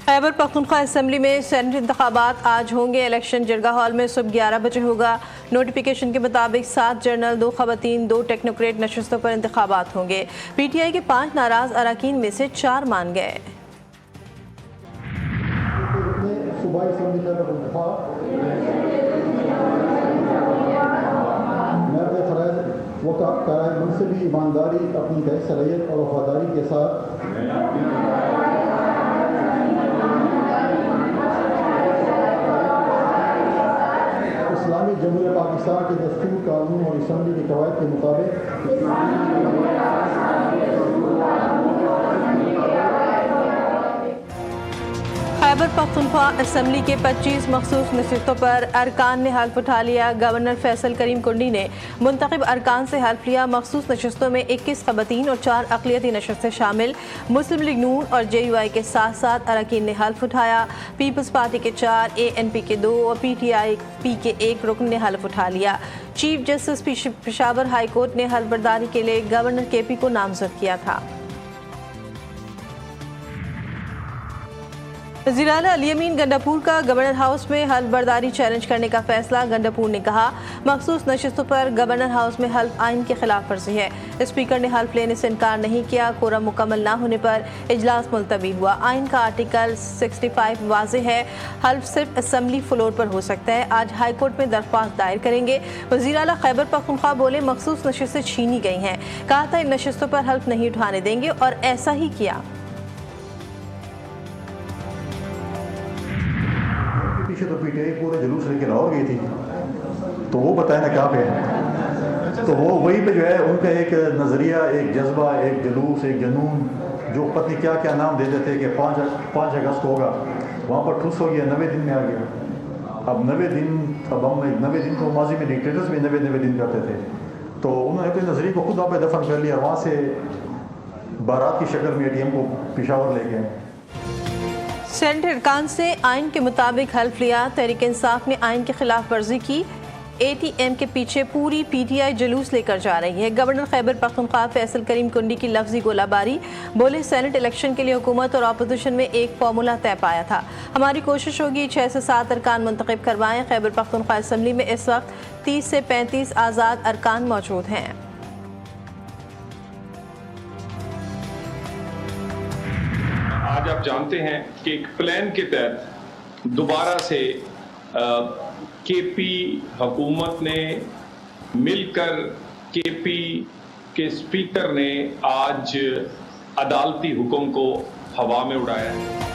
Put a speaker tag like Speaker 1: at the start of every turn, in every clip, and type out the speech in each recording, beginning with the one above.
Speaker 1: Khyber Pakhtunkhwa assembly में senate इंतखाबात आज होंगे। इलेक्शन जरगा हॉल में सुबह 11 बजे होगा। नोटिफिकेशन के मुताबिक 7 जनरल, 2 खवातीन, 2 टेक्नोक्रेट नशस्तों पर इंतखाबात होंगे। PTI के 5 नाराज अरकान में से 4 मान गए।
Speaker 2: मनसबी ईमानदारी, अपनी तय सलाहियत और वफादारी के साथ इस्लामी जमहूरियत पाकिस्तान के दस्तूर, कानून और असम्बली के कवायद के मुताबिक
Speaker 1: खैबर पख्तूनख्वा असेंबली के 25 मखसूस नशस्तों पर अरकान ने हल्फ उठा लिया। गवर्नर फैसल करीम कुंडी ने मुंतखब अरकान से हल्फ लिया। मखसूस नशस्तों में 21 खवातीन और 4 अक़लियती नशस्तें शामिल। मुस्लिम लीग नून और JUI के साथ साथ अरकान ने हल्फ उठाया। पीपल्स पार्टी के 4, ANP के 2 और PTIP के 1 रुकन ने हल्फ उठा लिया। Chief justice Peshawar high court ने हल्फ बर्दारी के लिए गवर्नर KP को नामजद किया था। वज़ीर आला अली अमीन गंडापुर का गवर्नर हाउस में हल्फ बर्दारी चैलेंज करने का फैसला। गंडापुर ने कहा, मखसूस नशस्तों पर गवर्नर हाउस में हल्फ आइन की खिलाफ वर्जी है। स्पीकर ने हल्फ लेने से इनकार नहीं किया। कोरम मुकम्मल ना होने पर इजलास मुलतवी हुआ। आइन का आर्टिकल 65 वाज़ेह है, हल्फ सिर्फ असम्बली फ्लोर पर हो सकता है। आज हाई कोर्ट में दरख्वास्त दायर करेंगे। वज़ीर आला खैबर पख्तूनख्वा बोले, मखसूस नशस्तें छीनी गई हैं। कहा था इन नशस्तों पर हल्फ नहीं उठाने देंगे और ऐसा ही किया।
Speaker 2: पीछे तो PTI पूरे जुलूस लेके लाहौर गई थी, तो वो बताए ना कहाँ पे है। तो वो वहीं पे जो है उनका एक नज़रिया, एक जज्बा, एक जुलूस, एक जनून, जो पत्नी क्या क्या नाम दे देते कि 5 अगस्त होगा, वहाँ पर ठुस हो गया, 90 दिन में आ गया। अब 90 दिन, अब हम 90 दिन तो माजी में डिक्टेटर्स भी 90 दिन करते थे, तो उन्होंने अपने नज़रिए को खुद वहाँ पे दफन कर लिया। वहाँ से बारात की शक्ल में ATM को पेशावर ले गए।
Speaker 1: सेनेट अरकान से आइन के मुताबिक हल्फ लिया। तहरीक इंसाफ ने आइन की खिलाफ वर्जी की। ATM के पीछे पूरी PTI जुलूस लेकर जा रही है। गवर्नर खैबर पख्तूनख्वा फैसल करीम कुंडी की लफ्जी गोलाबारी। बोले, सेनेट इलेक्शन के लिए हुकूमत और अपोजिशन में एक फार्मूला तय पाया था। हमारी कोशिश होगी 6 से 7 अरकान मुंतखब करवाएं। खैबर पख्तूनख्वा असम्बली में इस वक्त 30 से 35 आज़ाद अरकान मौजूद हैं।
Speaker 3: आज आप जानते हैं कि एक प्लान के तहत दोबारा से KP हुकूमत ने मिलकर KP के स्पीकर ने आज अदालती हुक्म को हवा में उड़ाया है।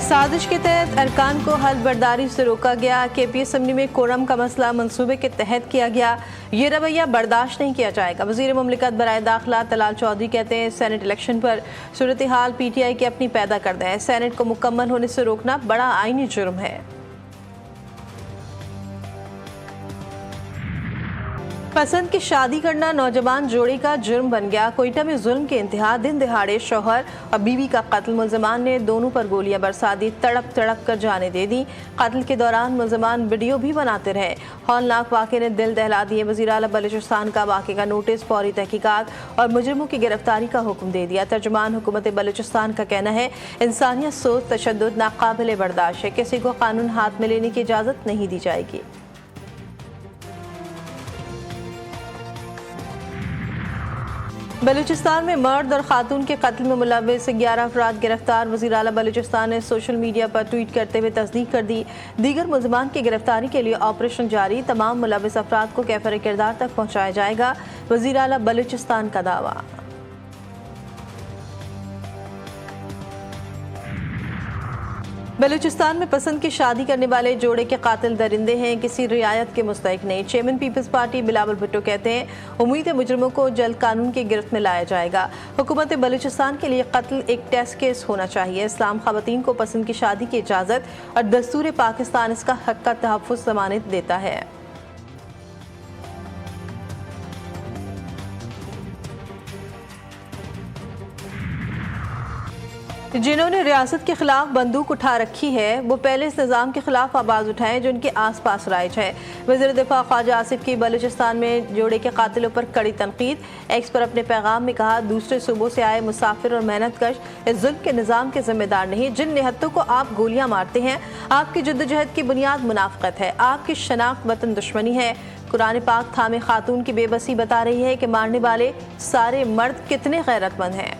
Speaker 1: साजिश के तहत अरकान को हल्फ बर्दारी से रोका गया। KP असम्बली में कोरम का मसला मंसूबे के तहत किया गया। ये रवैया बर्दाश्त नहीं किया जाएगा। वज़ीर मुमलिकत बराए दाखिला तलाल चौधरी कहते हैं, सेनेट इलेक्शन पर सूरत हाल PTI की अपनी पैदा करता है। सेनेट को मुकम्मल होने से रोकना बड़ा आईनी जुर्म है। पसंद की शादी करना नौजवान जोड़े का जुर्म बन गया। कोयटा में जुल्म के इंतहा, दिन दिहाड़े शौहर और बीवी का कत्ल। मुलजमान ने दोनों पर गोलियां बरसा दी, तड़प तड़प कर जाने दे दी। कत्ल के दौरान मुलजमान वीडियो भी बनाते रहे। हौलनाक वाक़े ने दिल दहला दिए। वज़ीर आला बलूचिस्तान का वाक़े का नोटिस, फौरी तहकीकात और मुजरिमों की गिरफ्तारी का हुक्म दे दिया। तर्जुमान हुकूमत बलूचिस्तान का कहना है, इंसानियत सोच तशद्दुद नाकाबिले बर्दाश्त है। किसी को कानून हाथ में लेने की इजाज़त नहीं दी जाएगी। बलूचिस्तान में मर्द और खातून के कत्ल में मुलव्वस 11 अफराद गिरफ्तार। वज़ीर आला बलूचिस्तान ने सोशल मीडिया पर ट्वीट करते हुए तस्दीक कर दी। दीगर मुलजमान की गिरफ्तारी के लिए ऑपरेशन जारी। तमाम मुलव्वस अफराद को कैफर किरदार तक पहुँचाया जाएगा। वज़ीर आला बलूचिस्तान का दावा। बलूचिस्तान में पसंद की शादी करने वाले जोड़े के कातिल दरिंदे हैं, किसी रियायत के मुस्तहिक नहीं। चेयरमैन पीपल्स पार्टी बिलावल भुट्टो कहते हैं, उम्मीद है मुजरिमों को जल्द कानून की गिरफ्त में लाया जाएगा। हुकूमत बलूचिस्तान के लिए कत्ल एक टेस्ट केस होना चाहिए। इस्लाम ख़वातीन को पसंद की शादी की इजाज़त और दस्तूर पाकिस्तान इसका हक़ का तहफ़्फ़ुज़ ज़मानत देता है। जिन्होंने रियासत के खिलाफ बंदूक उठा रखी है वो पहले इस निज़ाम के खिलाफ आवाज़ उठाएं जो उनके आस पास राइज है। वज़ीर दिफा ख्वाजा आसिफ की बलूचिस्तान में जोड़े के कातिलों पर कड़ी तनकीद। एक्स पर अपने पैगाम में कहा, दूसरे सूबों से आए मुसाफिर और मेहनतकश इस जुल्म के निज़ाम के जिम्मेदार नहीं। जिन निहत्तों को आप गोलियां मारते हैं, आपकी जद्दोजहद की बुनियाद मुनाफिकत है, आपकी शनाख्त वतन दुश्मनी है। कुरान पाक थामे खातून की बेबसी बता रही है कि मारने वाले सारे मर्द कितने गैरतमंद हैं।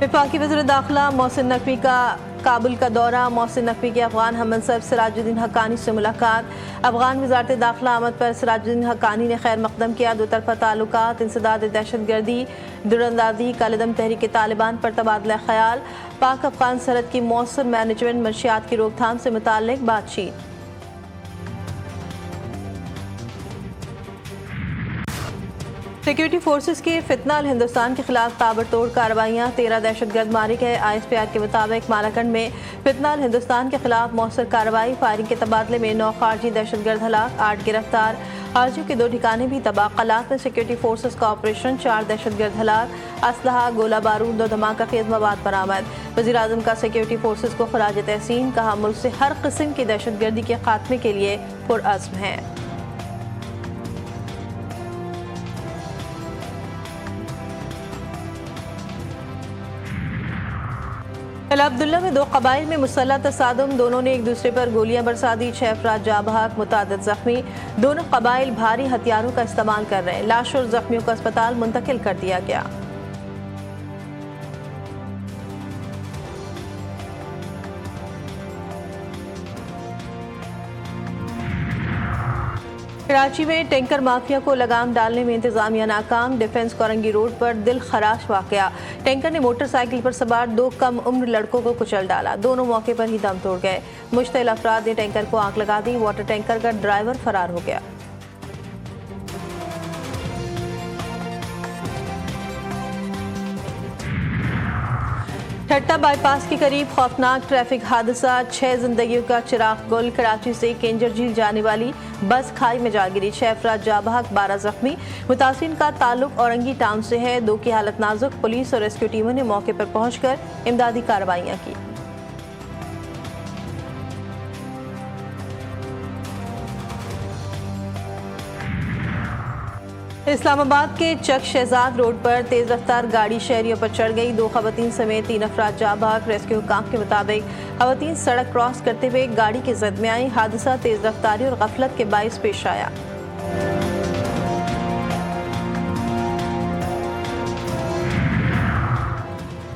Speaker 1: वफाकी वज़ीर दाखिला मोहसिन नकवी का काबुल का दौरा। मोहसिन नकवी के अफगान हममनसब सिराजुद्दीन हक्कानी से मुलाकात। अफगान वज़ारत दाखिला आमद पर सिराजुद्दीन हक्कानी ने खैर मकदम किया। दो तरफा ताल्लुकात, इंसदाद दहशतगर्दी, दुरंदाजी, कालेदम तहरीक तालिबान पर तबादला ख्याल। पाक अफगान सरहद की मौसर मैनेजमेंट, मंशियात की रोकथाम से मुताल्लिक बातचीत। सिक्योरिटी फोर्सेस की फितनाल हिंदुस्तान के खिलाफ ताबड़तोड़ कार्रवाइयाँ। 13 दहशतगर्द मारे गए। ISPR के मुताबिक मालाकंड में फितनाल हिंदुस्तान के खिलाफ मौसर कार्रवाई। फायरिंग के तबादले में 9 खारजी दहशतगर्द हलाक, 8 गिरफ्तार। खारजियों के 2 ठिकाने भी तबाह। कलात में सिक्योरिटी फोर्सेस का ऑपरेशन, 4 दहशतगर्द हलाक, असलहा, गोला बारूद, 2 धमाका खेज मवाद बरामद। वज़ीर आज़म का सिक्योरिटी फोर्सेस को खराज तहसीन। कहा, मुल्क से हर किस्म की दहशतगर्दी के खात्मे के लिए पुरअज़्म है। अब्दुल्ला में 2 कबाइल में मुसल्लह तसादुम। दोनों ने एक दूसरे पर गोलियां बरसा दी। 6 अफराद जाँ बहक, मुतादिद जख्मी। दोनों कबाइल भारी हथियारों का इस्तेमाल कर रहे हैं। लाश और जख्मियों को अस्पताल मुंतकिल कर दिया गया। कराची में टैंकर माफिया को लगाम डालने में इंतजामिया नाकाम। डिफेंस कोरंगी रोड पर दिल खराश वाकया। टैंकर ने मोटरसाइकिल पर सवार 2 कम उम्र लड़कों को कुचल डाला। दोनों मौके पर ही दम तोड़ गए। मुश्तिल अफराद ने टैंकर को आग लगा दी। वाटर टैंकर का ड्राइवर फरार हो गया। ठट्टा बाईपास के करीब खौफनाक ट्रैफिक हादसा। 6 जिंदगियों का चिराग गुल। कराची से केंजर झील जाने वाली बस खाई में जा गिरी। 6 अफराद जाँ बहक, 12 जख्मी। मुतासिरीन का ताल्लुक औरंगी टाउन से है। 2 की हालत नाजुक। पुलिस और रेस्क्यू टीमों ने मौके पर पहुंचकर इमदादी कार्रवाइयां की। इस्लामाबाद के चक शहजाद रोड पर तेज रफ्तार गाड़ी शहरियों पर चढ़ गई। 2 खवातीन समेत 3 अफराद जाँ बहक। रेस्क्यू हुकाम के मुताबिक खवातीन सड़क क्रॉस करते हुए गाड़ी की जद में आई। हादसा तेज रफ्तारी और गफलत के बाइस पेश आया।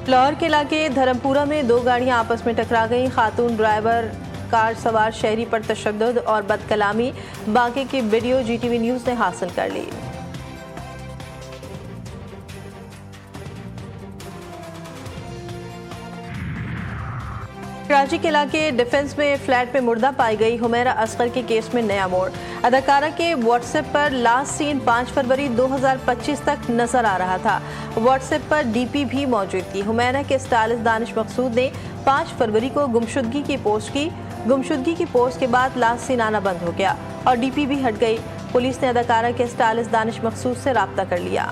Speaker 1: लाहौर के इलाके धर्मपुरा में 2 गाड़ियां आपस में टकरा गई। खातून ड्राइवर, कार सवार शहरी पर तशद्दुद और बदकलामी। बाकी की वीडियो GTV न्यूज़ ने हासिल कर ली। कराची के इलाके डिफेंस में फ्लैट में मुर्दा पाई गई हुमैरा असगर के केस में नया मोड़। अदाकारा के व्हाट्सएप पर लास्ट सीन 5 फरवरी 2025 तक नजर आ रहा था। व्हाट्सएप पर DP भी मौजूद थी। हुमैरा के स्टाइलिस्ट दानिश मकसूद ने 5 फरवरी को गुमशुदगी की पोस्ट की। गुमशुदगी की पोस्ट के बाद लास्ट सीन आना बंद हो गया और DP भी हट गई। पुलिस ने अदाकारा के स्टाइलिस्ट दानिश मकसूद से राब्ता कर लिया।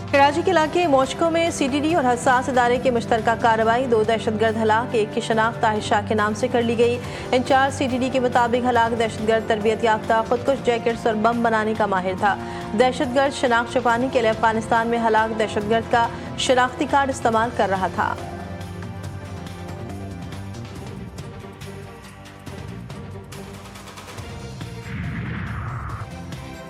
Speaker 1: कराची के इलाके मोशको में CTD और हसास इदारे के मुश्तरका कार्रवाई। 2 दहशतगर्द हलाक, 1 की शनाख्त ताहिर के नाम से कर ली गई। इंचार्ज CTD के मुताबिक हलाक दहशतगर्द तरबियत याफ्ता, खुदकुश जैकेट्स और बम बनाने का माहिर था। दहशतगर्द शनाख्त छुपाने के लिए अफगानिस्तान में हलाक दहशतगर्द का शनाख्ती कार्ड इस्तेमाल कर रहा था।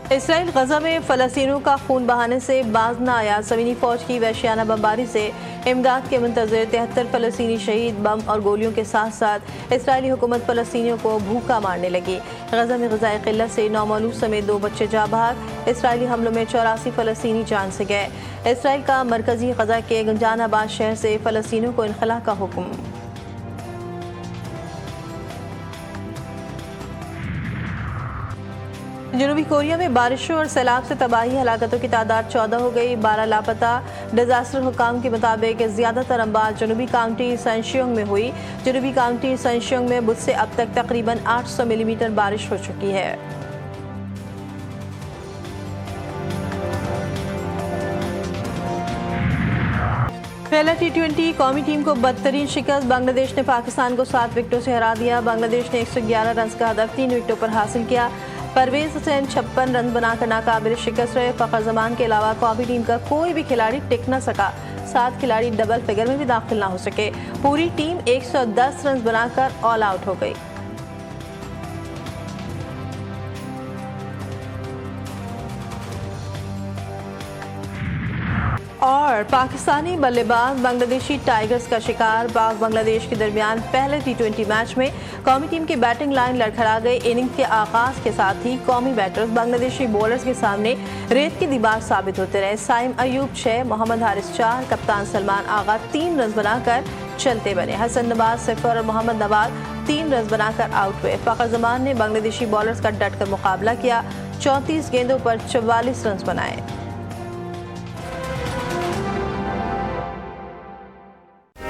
Speaker 1: इसराइल गजा में फ़लस्तीनियों का खून बहाने से बाज न आया। ज़मीनी फ़ौज की वहशियाना बमबारी से इमदाद के मुंतज़िर 73 फ़लस्तीनी शहीद। बम और गोलियों के साथ साथ इसराइली हुकूमत फ़लस्तीनियों को भूखा मारने लगी। गजा में ग़िज़ाई क़िल्लत से नौमौलूद समेत 2 बच्चे जाँ बहक। इसराइली हमलों में 84 फ़लस्तीनी जान से गए। इसराइल का मरकज़ी गजा के गंजानाबाद शहर से फ़लस्तीनियों को इनख़ला का हुक्म। जनूबी कोरिया में बारिशों और सैलाब से तबाही, हलाकतों की तादाद 14 हो गई, 12 लापता। डिजास्टर हुकाम के मुताबिक ज्यादातर अम्बार जनूबी काउंटी संशियोंग में हुई। जनूबी काउंटी संशियोंग में बुध से अब तक तकरीबन 800 मिलीमीटर बारिश हो चुकी है। पहला T20 कौमी टीम को बदतरीन शिकस्त, बांग्लादेश ने पाकिस्तान को 7 विकेटों से हरा दिया। बांग्लादेश ने 111 रन का हदफ 3 विकेटों पर हासिल किया। परवेज हुसैन 56 रन बनाकर नाकाबिल शिकस्त रहे। फखर जमान के अलावा कौमी टीम का कोई भी खिलाड़ी टिक न सका। 7 खिलाड़ी डबल फिगर में भी दाखिल न हो सके। पूरी टीम 110 रन बनाकर ऑल आउट हो गई। और पाकिस्तानी बल्लेबाज बांग्लादेशी टाइगर्स का शिकार। पाक बांग्लादेश के दरमियान पहले T20 मैच में कौमी टीम की बैटिंग लाइन लड़खड़ा गई। इनिंग्स के आगाज के साथ ही कौमी बैटर्स बांग्लादेशी बॉलर्स के सामने रेत की दीवार साबित होते रहे। साइम अयूब 6, मोहम्मद हारिस 4, कप्तान सलमान आगा 3 रन बनाकर चलते बने। हसन नवाज 0 और मोहम्मद नवाज 3 रन बनाकर आउट हुए। फखर जमान ने बांग्लादेशी बॉलर्स का डटकर मुकाबला किया। 34 गेंदों पर 44 रन बनाए।